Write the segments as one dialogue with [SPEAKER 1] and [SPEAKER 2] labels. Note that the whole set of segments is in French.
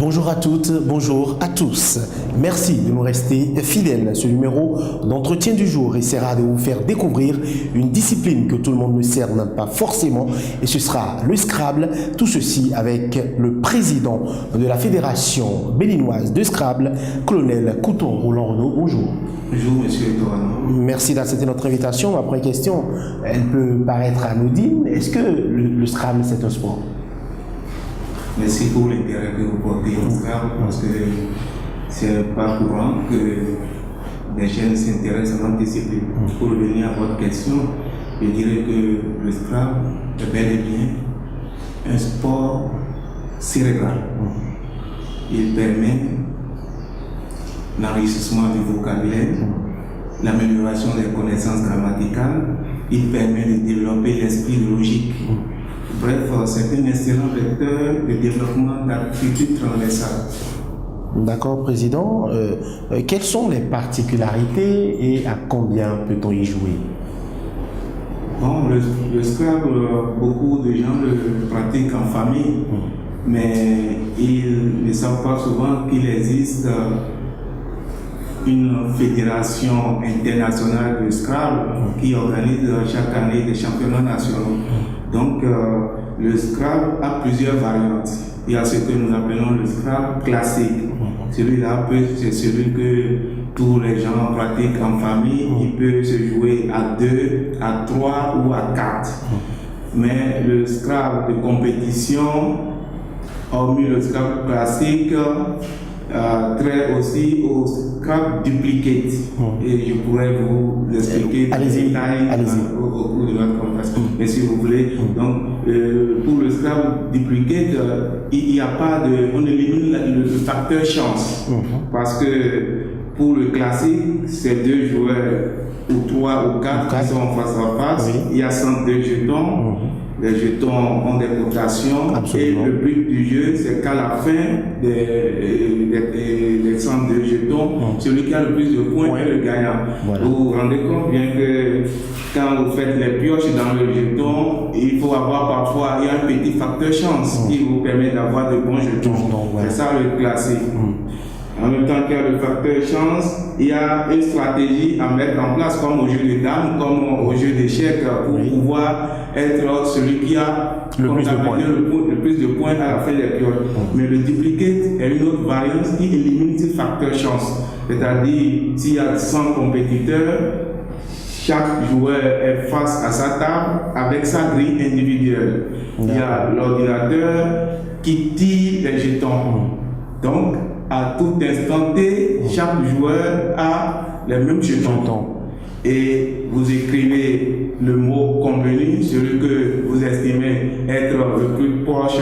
[SPEAKER 1] Bonjour à toutes, bonjour à tous. Merci de nous rester fidèles. Ce numéro d'entretien du jour essaiera de vous faire découvrir une discipline que tout le monde ne cerne pas forcément, et ce sera le Scrabble. Tout ceci avec le président de la Fédération béninoise de Scrabble, colonel Couton Roland Renaud. Bonjour.
[SPEAKER 2] Bonjour, monsieur Torano.
[SPEAKER 1] Merci d'accepter notre invitation. Ma première question, elle peut paraître anodine. Est-ce que le Scrabble, c'est un sport?
[SPEAKER 2] Merci pour l'intérêt que vous portez au Scrabble, parce que c'est pas courant que les jeunes s'intéressent à notre discipline. Pour revenir à votre question, je dirais que le Scrabble est bel et bien un sport cérébral. Il permet l'enrichissement du vocabulaire, l'amélioration des connaissances grammaticales, il permet de développer l'esprit logique. Bref, c'est un excellent vecteur de développement d'aptitudes transversales.
[SPEAKER 1] D'accord, Président. Quelles sont les particularités et à combien peut-on y jouer?
[SPEAKER 2] Bon, le Scrabble, beaucoup de gens le pratiquent en famille, mais ils ne savent pas souvent qu'il existe une fédération internationale de Scrabble qui organise chaque année des championnats nationaux. Donc, le Scrabble a plusieurs variantes. Il y a ce que nous appelons le Scrabble classique. Celui-là, c'est celui que tous les gens pratiquent en famille. Il peut se jouer à 2, à 3 ou à 4. Mais le Scrabble de compétition, hormis le Scrabble classique, traite aussi au Scrabble duplicate. Et je pourrais vous expliquer au cours de notre conversation. Mais si vous voulez, donc pour le Scrabble duplicate, il n'y a pas de. On élimine le facteur chance. Parce que pour le classique, c'est 2 joueurs ou 3 ou 4 qui sont face à face. Il y a 102 jetons. Les jetons ont des cotations. Absolument. Et le but du jeu, c'est qu'à la fin des 102 jetons, celui qui a le plus de points est le gagnant. Voilà. Vous vous rendez compte bien que quand vous faites les pioches dans le jeton, il faut avoir parfois un petit facteur chance qui vous permet d'avoir de bons jetons. C'est ça le classique. En même temps qu'il y a le facteur chance, il y a une stratégie à mettre en place, comme au jeu de dames, comme au jeu d'échecs, pour pouvoir être celui qui a le plus de points à la fin des pioches. Mais le duplicate est une autre variante qui élimine ce facteur chance. C'est-à-dire, s'il y a 100 compétiteurs, chaque joueur est face à sa table avec sa grille individuelle. Il y a l'ordinateur qui tire les jetons. Donc, à tout instant T, chaque joueur a les mêmes jetons. Et vous écrivez le mot convenu, celui que vous estimez être le plus proche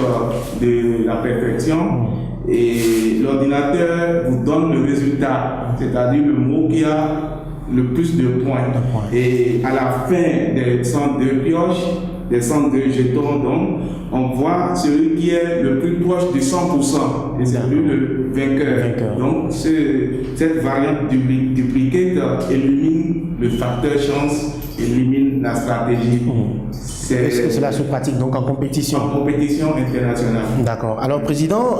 [SPEAKER 2] de la perfection. Et l'ordinateur vous donne le résultat, c'est-à-dire le mot qui a le plus de points. Et à la fin des 102 pioches, des 102 jetons, donc, on voit celui qui est le plus proche de 100%, et c'est lui le vainqueur. Donc, cette variante duplicate élimine le facteur chance, élimine la stratégie.
[SPEAKER 1] Est-ce que cela se pratique donc en compétition?
[SPEAKER 2] En compétition internationale.
[SPEAKER 1] D'accord. Alors, Président,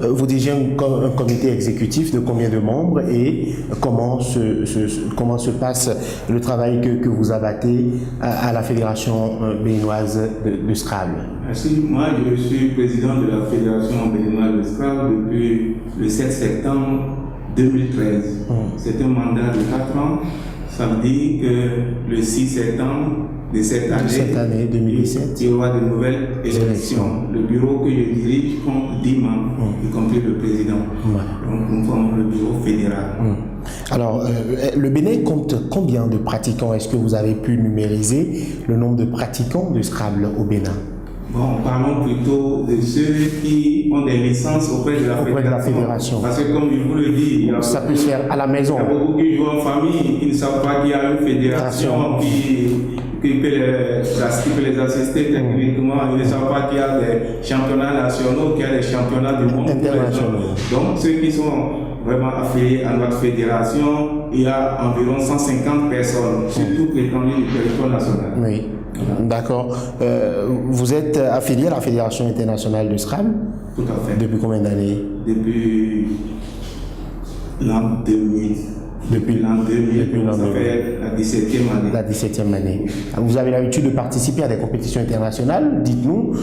[SPEAKER 1] vous dirigez un comité exécutif de combien de membres et comment se passe le travail que vous abattez à la Fédération béninoise de Scrabble?
[SPEAKER 2] Merci. Moi, je suis président de la Fédération béninoise de Scrabble depuis le 7 septembre 2013. C'est un mandat de 4 ans. Ça veut dire que le 6 septembre de cette année 2017, il y aura de nouvelles élections. Le bureau que je dirige compte 10 membres, y compris le président. Donc nous formons le bureau fédéral.
[SPEAKER 1] Alors, le Bénin compte combien de pratiquants? Est-ce que vous avez pu numériser le nombre de pratiquants de Scrabble au Bénin?
[SPEAKER 2] Bon, parlons plutôt de ceux qui ont des licences auprès de la fédération. Parce que comme je vous le dis,
[SPEAKER 1] ça peut se faire à la maison.
[SPEAKER 2] Il y a beaucoup qui jouent en famille, qui ne savent pas qu'il y a une fédération qui peut les assister techniquement. Ils ne savent pas qu'il y a des championnats nationaux, qu'il y a des championnats du monde internationaux. Donc ceux qui sont vraiment affiliés à notre fédération il y a environ 150 personnes, surtout l'étendue du territoire national.
[SPEAKER 1] Oui, d'accord. Vous êtes affilié à la Fédération internationale de Scrabble?
[SPEAKER 2] Tout à fait.
[SPEAKER 1] Depuis combien d'années?
[SPEAKER 2] Depuis l'an 2000. Depuis l'an 2000, ça fait la 17e année.
[SPEAKER 1] La 17e année. Vous avez l'habitude de participer à des compétitions internationales. Dites-nous,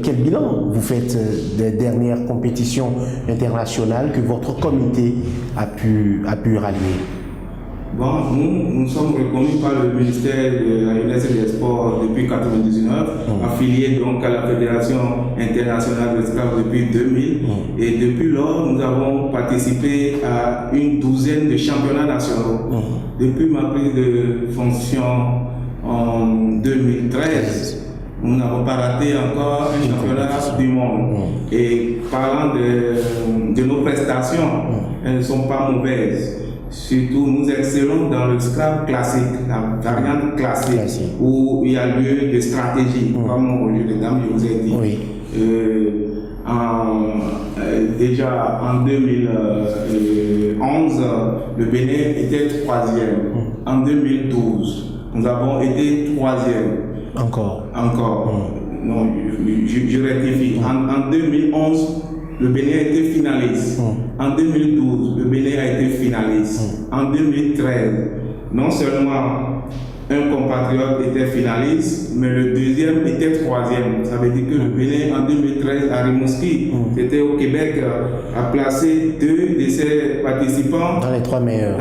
[SPEAKER 1] quel bilan vous faites des dernières compétitions internationales que votre comité a pu rallier?
[SPEAKER 2] Bon, nous sommes reconnus par le ministère de la Jeunesse et des Sports depuis 1999, affiliés donc à la Fédération internationale de Scrabble depuis 2000. Et depuis lors, nous avons participé à une douzaine de championnats nationaux. Depuis ma prise de fonction en 2013, nous n'avons pas raté encore un championnat du monde. Et parlant de nos prestations, elles ne sont pas mauvaises. Surtout, nous excellons dans le Scrabble classique, la variante classique, où il y a lieu de stratégie, comme au lieu de dames, je vous ai dit.
[SPEAKER 1] Oui.
[SPEAKER 2] Déjà en 2011, le Bénin était 3e. En 2012, nous avons été 3e.
[SPEAKER 1] Encore.
[SPEAKER 2] Non, je rectifie. En 2011, le Bénin a été finaliste. En 2012, le Bénin a été finaliste. En 2013, non seulement un compatriote était finaliste, mais le deuxième était 3e. Ça veut dire que le Bénin, en 2013, à Rimouski, c'était au Québec, a placé 2 de ses participants
[SPEAKER 1] dans les 3 meilleurs.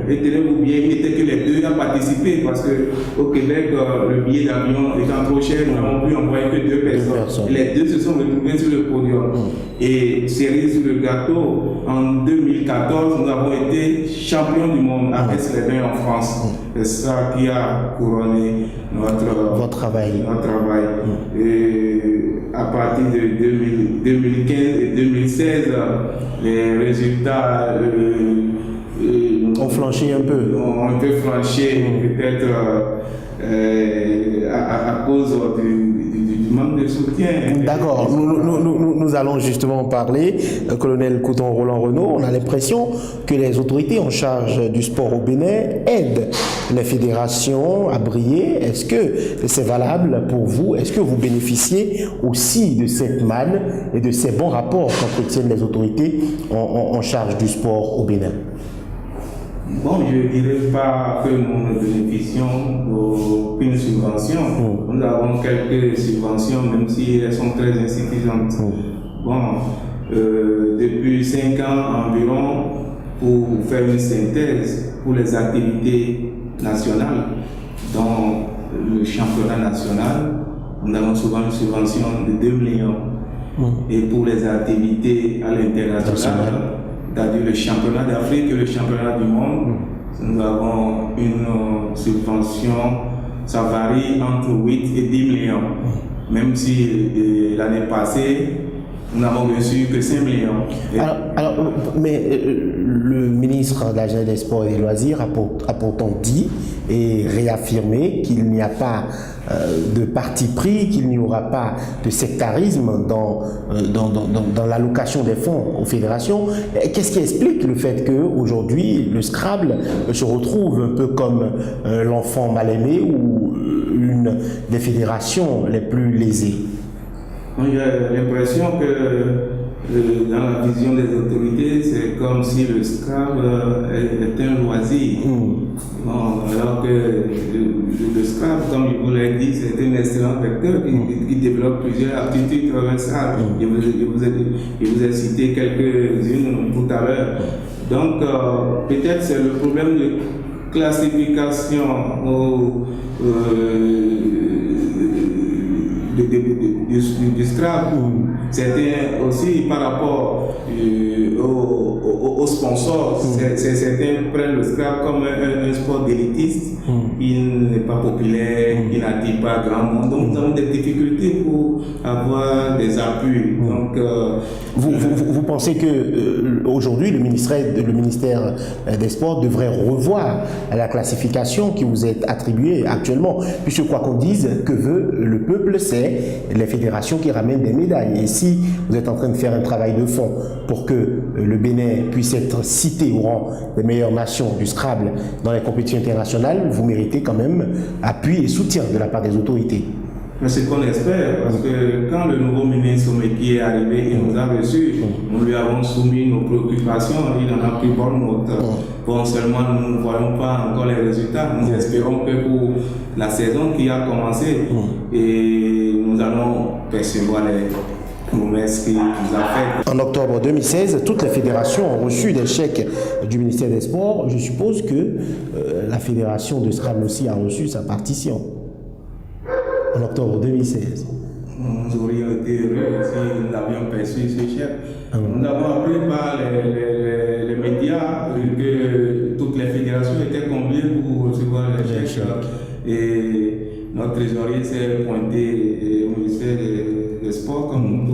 [SPEAKER 2] Et tenez-vous bien, il n'était que les 2 à participer parce qu'au Québec, le billet d'avion étant trop cher, nous n'avons pu envoyer que 2 personnes. Et les 2 se sont retrouvés sur le podium. Et cerise sur le gâteau, en 2014, nous avons été champions du monde à Aix-les-Bains en France. C'est ça qui a couronné votre travail. Et à partir de 2015 et 2016, les résultats
[SPEAKER 1] ont flanché un peu.
[SPEAKER 2] Ont un peu flanché, peut-être à cause du manque de soutien.
[SPEAKER 1] D'accord, nous allons justement parler, colonel Couton Roland Renaud. On a l'impression que les autorités en charge du sport au Bénin aident les fédérations à briller. Est-ce que c'est valable pour vous? Est-ce que vous bénéficiez aussi de cette manne et de ces bons rapports qu'entretiennent les autorités en charge du sport au Bénin?
[SPEAKER 2] Bon, je ne dirais pas que nous ne bénéficions d'aucune subvention. Nous avons quelques subventions, même si elles sont très insuffisantes. Depuis 5 ans environ, pour faire une synthèse pour les activités nationales, dans le championnat national, nous avons souvent une subvention de 2 millions. Et pour les activités à l'international, c'est-à-dire le championnat d'Afrique et le championnat du monde, nous avons une subvention, ça varie entre 8 et 10 millions. Même si l'année passée, nous n'avons reçu que 5 millions.
[SPEAKER 1] Mais le ministre de la Jeunesse, des Sports et des Loisirs a pourtant dit et réaffirmé qu'il n'y a pas de parti pris, qu'il n'y aura pas de sectarisme dans l'allocation des fonds aux fédérations. Qu'est-ce qui explique le fait qu'aujourd'hui, le Scrabble se retrouve un peu comme l'enfant mal aimé ou une des fédérations les plus lésées?
[SPEAKER 2] J'ai l'impression que dans la vision des autorités, c'est comme si le Scrabble est un loisir. Alors que le Scrabble, comme je vous l'ai dit, c'est un excellent vecteur qui développe plusieurs aptitudes transversales. Je vous ai cité quelques-unes tout à l'heure. Donc, peut-être c'est le problème de classification du Scrabble. C'était aussi par rapport aux sponsors. Certains prennent le Scrabble comme un sport d'élitiste. Il n'est pas populaire, il n'attire pas grand monde. Donc nous avons des difficultés pour avoir des appuis. Donc,
[SPEAKER 1] vous pensez que aujourd'hui le ministère des Sports devrait revoir la classification qui vous est attribuée actuellement, puisque quoi qu'on dise, que veut le peuple, c'est les fédérations qui ramènent des médailles. Et ici, vous êtes en train de faire un travail de fond pour que le Bénin puisse être cité au rang des meilleures nations du Scrabble dans les compétitions internationales. Vous méritez quand même appui et soutien de la part des autorités.
[SPEAKER 2] Mais c'est ce qu'on espère, parce que quand le nouveau ministre Someki est arrivé, il nous a reçus, nous lui avons soumis nos préoccupations, il en a pris bonne note. Bon, seulement nous ne voyons pas encore les résultats. Nous espérons que pour la saison qui a commencé, et nous allons percevoir les promesses qu'il nous a faites.
[SPEAKER 1] En octobre 2016, toutes les fédérations ont reçu des chèques du ministère des Sports. Je suppose que la fédération de Scrabble aussi a reçu sa partition. En octobre 2016.
[SPEAKER 2] Nous aurions été heureux si nous avions perçu ce chèque. Nous avons appris par les médias que toutes les fédérations étaient conviées pour recevoir les chèques. Et notre trésorier s'est pointé au ministère des Sports, comme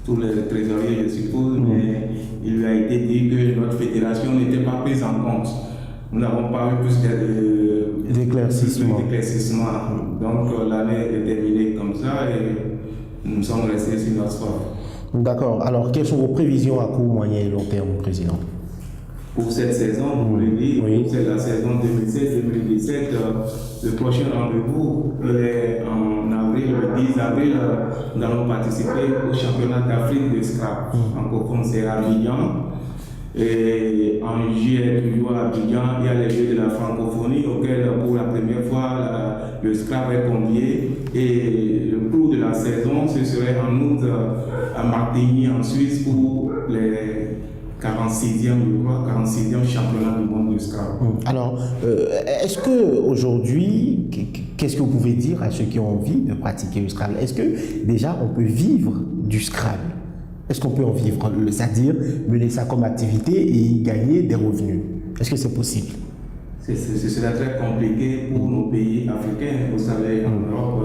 [SPEAKER 2] tous les trésoriers, je suppose, mais il lui a été dit que notre fédération n'était pas prise en compte. Nous n'avons pas eu plus d'éclaircissement. Donc l'année est terminée comme ça et nous sommes restés sur notre sport.
[SPEAKER 1] D'accord. Alors, quelles sont vos prévisions à court, moyen et long terme, Président?
[SPEAKER 2] Pour cette saison, vous voulez dire, c'est la saison 2016-2017. Le prochain rendez-vous est en avril, le 10 avril. Nous allons participer au championnat d'Afrique de Scrabble. Francophone, c'est à Abidjan. Et en juillet, toujours à Abidjan, il y a les Jeux de la francophonie auxquels, pour la première fois, le Scrabble est convié. Et le cours de la saison, ce serait en août à Martigny, en Suisse, pour les 46e championnat du monde du Scrabble.
[SPEAKER 1] Alors, est-ce qu'aujourd'hui, qu'est-ce que vous pouvez dire à ceux qui ont envie de pratiquer le Scrabble? Est-ce que déjà on peut vivre du Scrabble? Est-ce qu'on peut en vivre, c'est-à-dire mener ça comme activité et y gagner des revenus? Est-ce que c'est possible?
[SPEAKER 2] Ce serait très compliqué pour nos pays africains. Vous savez, en Europe,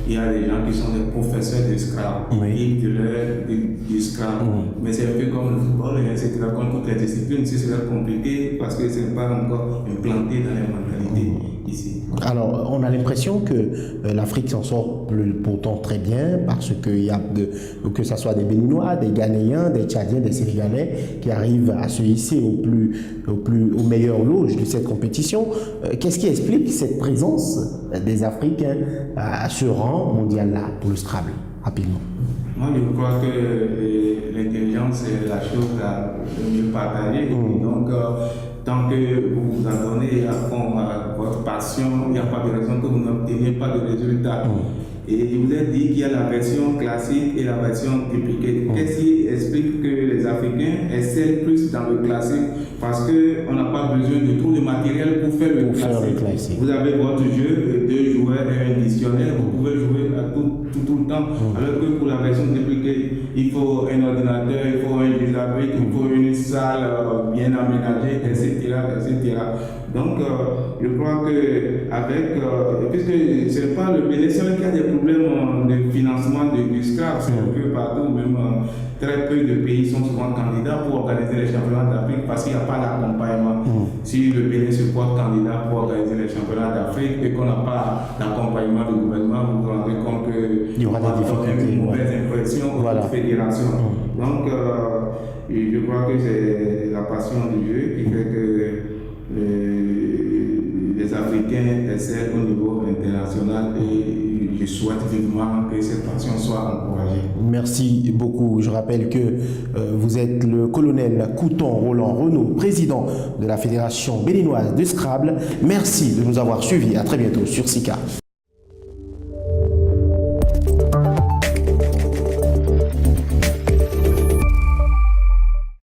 [SPEAKER 2] il y a des gens qui sont des professeurs de Scrabble, du Scrabble. Mais c'est un peu comme le football, etc. Comme toutes les disciplines, ce serait compliqué parce que ce n'est pas encore implanté dans les mentalités ici.
[SPEAKER 1] Alors, on a l'impression que l'Afrique s'en sort pourtant très bien parce qu'il y a que ce soit des Béninois, des Ghanéens, des Tchadiens, des Sénégalais qui arrivent à se hisser aux meilleures loges de cette compétition. Qu'est-ce qui explique cette présence des Africains à ce rang mondial-là pour le Scrabble, rapidement?
[SPEAKER 2] Moi, je crois que l'intelligence est la chose le mieux partagée. Donc, tant que vous vous en donnez à fond à votre passion, il n'y a pas de raison que vous n'obteniez pas de résultats. Et je vous ai dit qu'il y a la version classique et la version dupliquée. Qu'est-ce qui explique que les Africains excellent plus dans le classique? Parce qu'on n'a pas besoin de tout le matériel pour faire le classique. Vous avez votre jeu, 2 joueurs et un dictionnaire, vous pouvez jouer à tout le temps. Alors que pour la version dupliquée, il faut un ordinateur, il faut un vis-à-vis, il faut une salle bien aménagée, etc. Donc, je crois que puisque ce n'est pas le Bénin seul qui a des problèmes de financement du Scrabble, c'est un peu partout, même très peu de pays sont souvent candidats pour organiser les championnats d'Afrique parce qu'il n'y a pas d'accompagnement. Si le Bénin se porte candidat pour organiser les championnats d'Afrique et qu'on n'a pas d'accompagnement du gouvernement, vous vous rendez compte qu'il y aura des difficultés, une mauvaise impression aux fédérations. Donc, je crois que c'est la passion du jeu qui fait que les Africains essaient au niveau international et je souhaite vivement que cette passion soit encouragée.
[SPEAKER 1] Merci beaucoup. Je rappelle que vous êtes le colonel Couton Roland Renaud, président de la Fédération béninoise de Scrabble. Merci de nous avoir suivis. À très bientôt sur SICA.